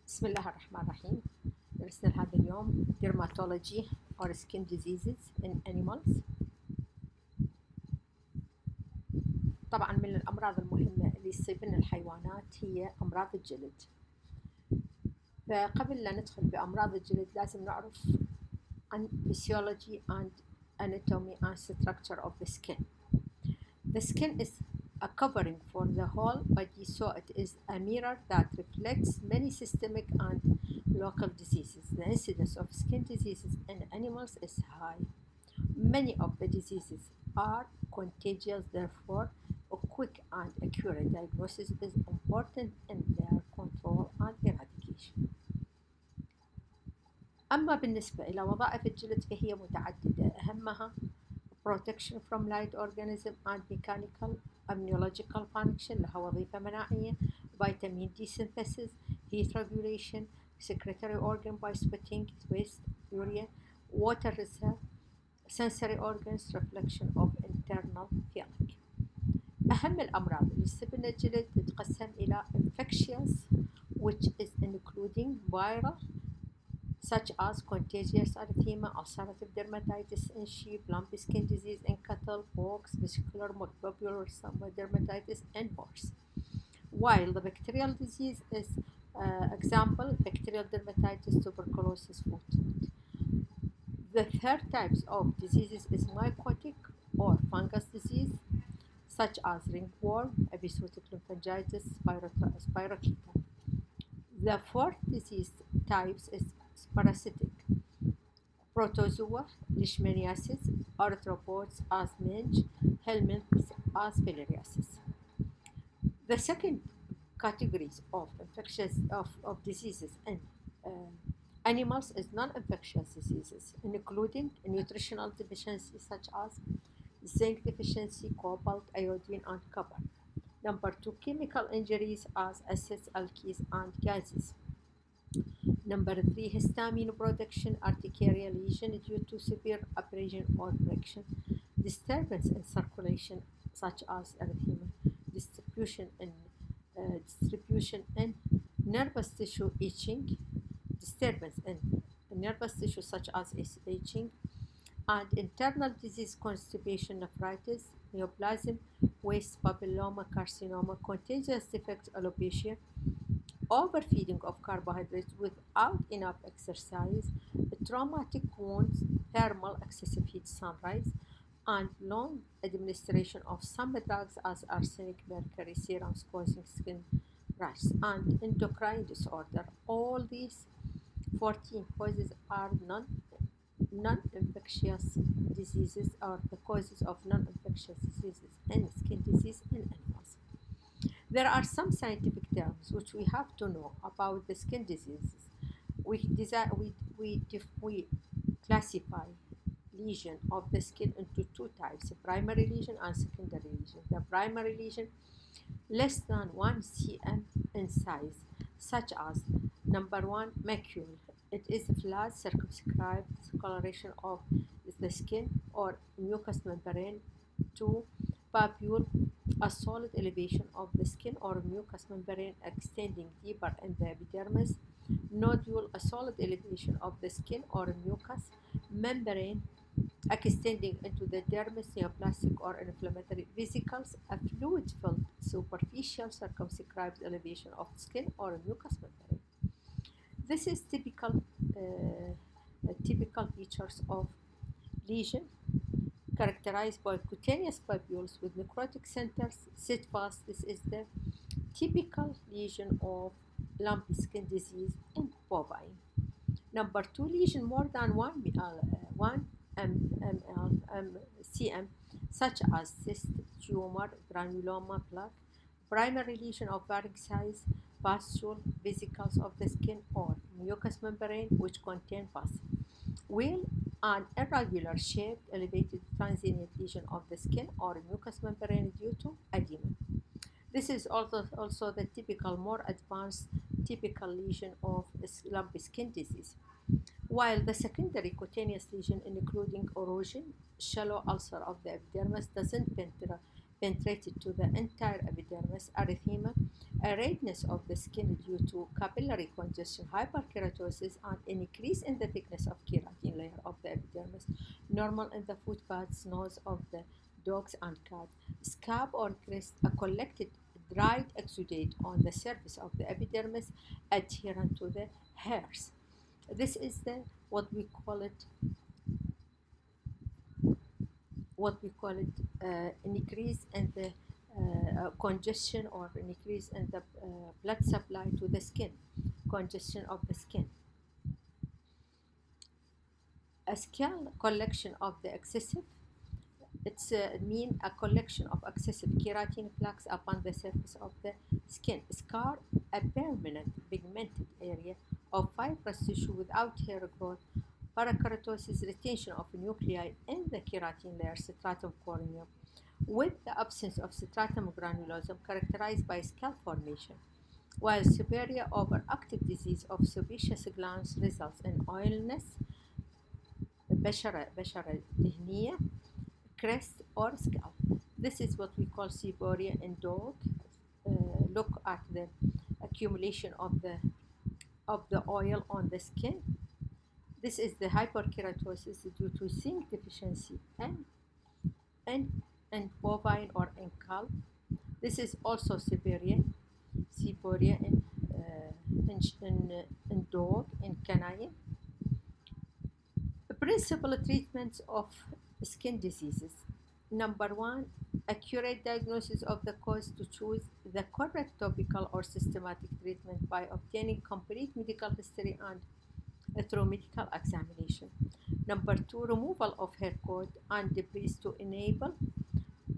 بسم الله الرحمن الرحيم. درسنا لهذا اليوم Dermatology or Skin Diseases in Animals. طبعا من الأمراض المهمة اللي تصيبنا الحيوانات هي أمراض الجلد. فقبل لا ندخل بأمراض الجلد لازم نعرف عن physiology and anatomy and structure of the skin. The skin is a covering for the whole body, so it is a mirror that reflects many systemic and local diseases. The incidence of skin diseases in animals is high. Many of the diseases are contagious, therefore a quick and accurate diagnosis is important in their control and eradication. أما بالنسبة إلى وظائف الجلد فهي متعددة، أهمها protection from light organism and mechanical immunological function، لها وظيفة مناعية، vitamin D synthesis, heat regulation, secretory organ by spitting, waste, urea, water reserve, sensory organs, reflection of internal feeling. أهم الأمراض اللي تصيبنا الجلد تتقسم إلى infectious, which is including viral such as contagious erythema, ulcerative dermatitis in sheep, lumpy skin disease in cattle, pox, vesicular, papular dermatitis in horse. While the bacterial disease is example, bacterial dermatitis, tuberculosis, foot rot. The third types of diseases is mycotic or fungus disease, such as ringworm, Epizootic lymphangitis, Spirocheta. The fourth disease types is parasitic, protozoa, leishmaniasis, arthropods as mange, helminths as filariasis. The second categories of infectious of diseases in animals is non-infectious diseases, including nutritional deficiency such as zinc deficiency, cobalt, iodine, and copper. Number 2, chemical injuries as acids, alkenes, and gases. Number 3, histamine production, urticaria lesion due to severe abrasion or friction, disturbance in circulation such as erythema, distribution in nervous tissue itching, disturbance in nervous tissue such as itching, and internal disease, constipation, nephritis, neoplasm, waste, papilloma, carcinoma, contagious defects, alopecia, overfeeding of carbohydrates without enough exercise, traumatic wounds, thermal excessive heat, sunrise, and long administration of some drugs as arsenic, mercury, serums causing skin rashes, and endocrine disorder. All these 14 causes are non-infectious diseases, or the causes of non-infectious diseases and skin disease in animals. There are some scientific terms which we have to know about the skin diseases. We classify lesion of the skin into two types, primary lesion and secondary lesion. The primary lesion less than 1 cm in size, such as number 1, macule. It is a flat circumscribed coloration of the skin or mucous membrane. 2, papule, a solid elevation of the skin or mucous membrane extending deeper in the epidermis. Nodule, a solid elevation of the skin or mucous membrane extending into the dermis. Neoplastic or inflammatory vesicles, a fluid-filled superficial circumscribed elevation of skin or mucous membrane. This is typical features of lesion characterized by cutaneous papules with necrotic centers, sit fast. This is the typical lesion of lumpy skin disease in bovine. Number 2, lesion more than 1 cm, such as cyst, tumor, granuloma, plaque. Primary lesion of varying size, pustule, vesicles of the skin or mucous membrane which contain pus. Wheel, an irregular shaped elevated transient lesion of the skin or mucous membrane due to edema. This is also the typical more advanced typical lesion of lumpy skin disease. While the secondary cutaneous lesion, including erosion, shallow ulcer of the epidermis, doesn't penetrate to the entire epidermis, erythema, a redness of the skin due to capillary congestion, hyperkeratosis, and an increase in the thickness of keratin layer of the epidermis, normal in the footpaths, nose of the dogs and cats, scab or crest, a collected dried exudate on the surface of the epidermis adherent to the hairs. This is the increase in the congestion or an increase in the blood supply to the skin, congestion of the skin. A scale collection of the excessive, it's mean a collection of excessive keratin plaques upon the surface of the skin. Scar, a permanent pigmented area of fibrous tissue without hair growth. Parakeratosis, retention of nuclei in the keratin layer, stratum corneum, with the absence of stratum granulosum characterized by scalp formation, while superior overactive disease of sebaceous glands results in oiliness, بشرة دهنية, crest or scalp. This is what we call seborrhea in dog. Look at the accumulation of the oil on the skin. This is the hyperkeratosis due to zinc deficiency and bovine or in calf. This is also seborrhea in dog, in canine. Principal treatments of skin diseases. Number one, accurate diagnosis of the cause to choose the correct topical or systematic treatment by obtaining complete medical history and through medical examination. Number two, removal of hair coat and debris to enable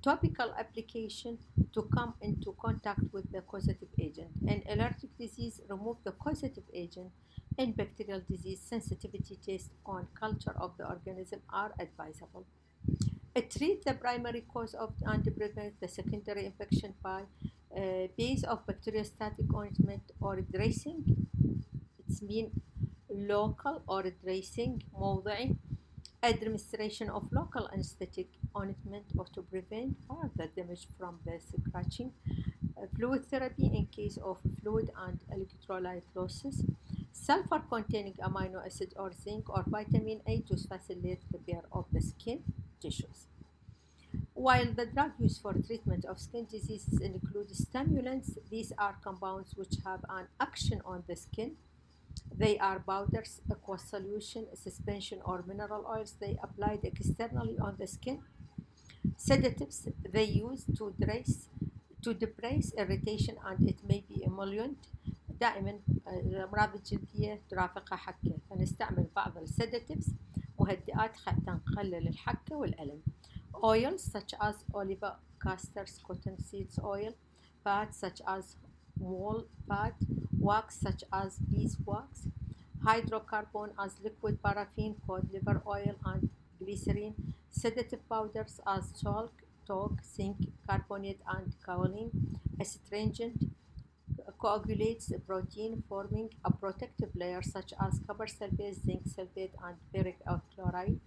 topical application to come into contact with the causative agent. In allergic disease, remove the causative agent. In bacterial disease, sensitivity tests on culture of the organism are advisable. Treat the primary cause of and prevent the secondary infection by base of bacteriostatic ointment or dressing. It's mean local or dressing موضعي. Administration of local anesthetic ointment or to prevent further damage from the scratching. Fluid therapy in case of fluid and electrolyte losses. Sulfur-containing amino acid or zinc or vitamin A to facilitate repair of the skin tissues. While the drug used for treatment of skin diseases include stimulants, these are compounds which have an action on the skin. They are powders, aqueous solution, suspension, or mineral oils. They applied externally on the skin. Sedatives, they use to depress irritation and it may be emollient. دائما الأمراض الجلدية ترافقها حكة، فنستعمل بعض السيداتيفز مهدئات حتى نقلل الحكة والألم. Oils such as oliva, castors, cotton seeds oil, fats such as mole fat, wax such as beeswax, hydrocarbon as liquid paraffin, cod liver oil, and glycerin, sedative powders as chalk, talc, zinc carbonate, and kaolin, astringent, coagulates protein, forming a protective layer such as copper sulfate, zinc sulfate, and ferric chloride.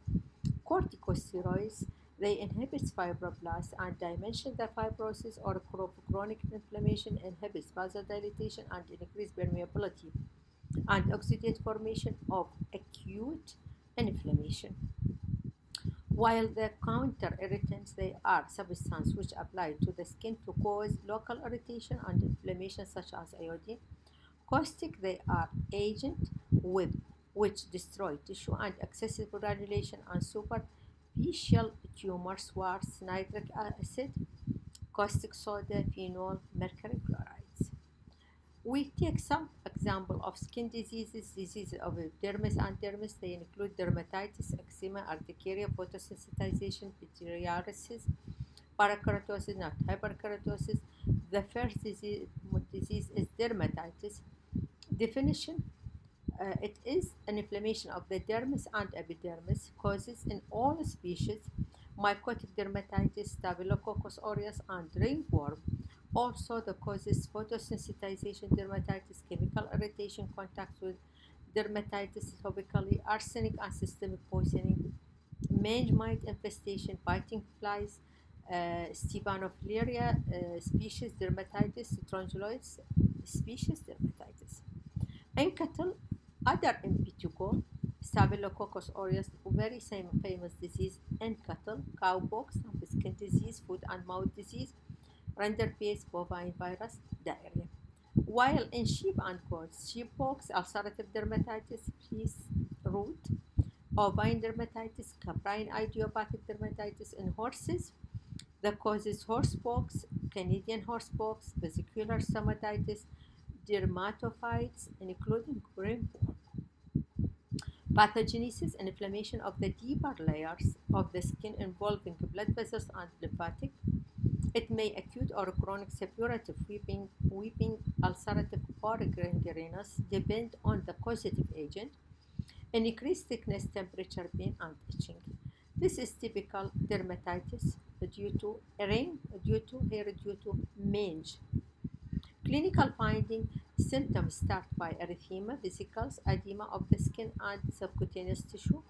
Corticosteroids, they inhibit fibroblasts and dimension the fibrosis or chronic inflammation, inhibits vasodilation and increase permeability and oxidate formation of acute inflammation. While the counter irritants, they are substances which apply to the skin to cause local irritation and inflammation such as iodine. Caustic, they are agents which destroy tissue and excessive granulation and superficial tumors, warts, nitric acid, caustic soda, phenol, mercury chlorides. We take some example of skin diseases of Epidermis and Dermis. They include dermatitis, eczema, urticaria, photosensitization, pityriasis, parakeratosis, not hyperkeratosis. The first disease is dermatitis. Definition: it is an inflammation of the dermis and epidermis, causes in all species mycotic dermatitis, staphylococcus aureus, and ringworm. Also, the causes photosensitization dermatitis, chemical irritation, contact with dermatitis topically, arsenic and systemic poisoning, mange mite infestation, biting flies, Stephanophilia species dermatitis, strongyloids species dermatitis. In cattle, other impetigo, Staphylococcus aureus, very same famous disease in cattle, cowpox, skin disease, foot and mouth disease, rinderpest, bovine virus, diarrhea. While in sheep and goats, sheeppox, ulcerative dermatitis, fleece root, ovine dermatitis, caprine idiopathic dermatitis in horses. The causes horsepox, Canadian horsepox, vesicular stomatitis, dermatophytes, including ringworm. Pathogenesis and inflammation of the deeper layers of the skin involving blood vessels and lymphatic. It may acute or chronic suppurative weeping, ulcerative, or gangrenous, depend on the causative agent. Increased thickness, temperature, pain, and itching. This is typical dermatitis due to mange. Clinical finding: symptoms start by erythema, vesicles, edema of the skin and subcutaneous tissue,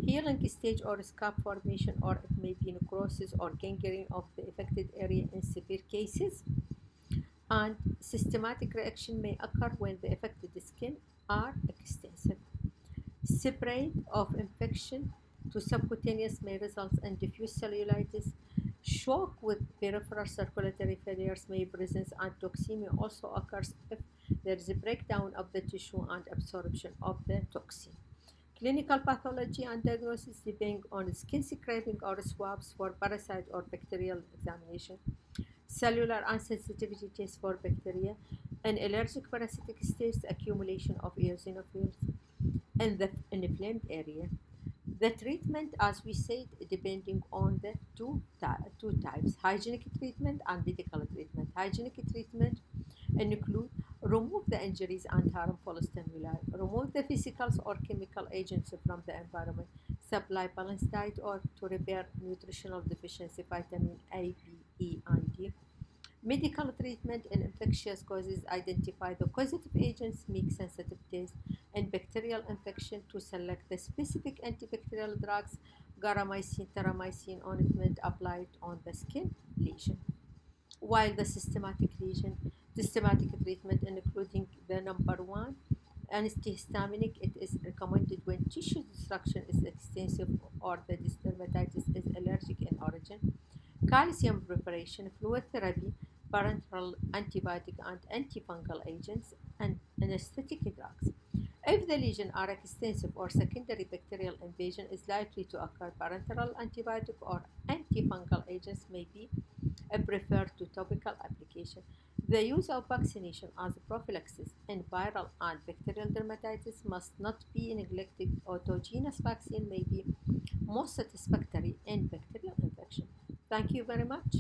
healing stage or scab formation, or it may be necrosis or gangrene of the affected area in severe cases. And systematic reaction may occur when the affected skin are extensive. Spread of infection to subcutaneous may result in diffuse cellulitis. Shock with peripheral circulatory failures may present, and toxemia also occurs if there is a breakdown of the tissue and absorption of the toxin. Clinical pathology and diagnosis depend on skin scraping or swabs for parasite or bacterial examination, cellular and sensitivity tests for bacteria, and allergic parasitic states, accumulation of eosinophils in the inflamed area. The treatment, as we said, depending on the two types, hygienic treatment and medical treatment. Hygienic treatment include remove the injuries and harmful stimuli, remove the physicals or chemical agents from the environment, supply balanced diet or to repair nutritional deficiency, vitamin A, B, E, and D. Medical treatment in infectious causes: identify the causative agents, make sensitive tests. In bacterial infection, to select the specific antibacterial drugs, garamycin, terramycin ointment applied on the skin lesion. While the systematic treatment including the number one, antihistaminic, it is recommended when tissue destruction is extensive or the dermatitis is allergic in origin. Calcium preparation, fluid therapy, parenteral antibiotic and antifungal agents, and anesthetic drugs. If the lesions are extensive or secondary bacterial invasion is likely to occur, parenteral antibiotic or antifungal agents may be preferred to topical application. The use of vaccination as prophylaxis in viral and bacterial dermatitis must not be neglected. Autogenous vaccine may be most satisfactory in bacterial infection. Thank you very much.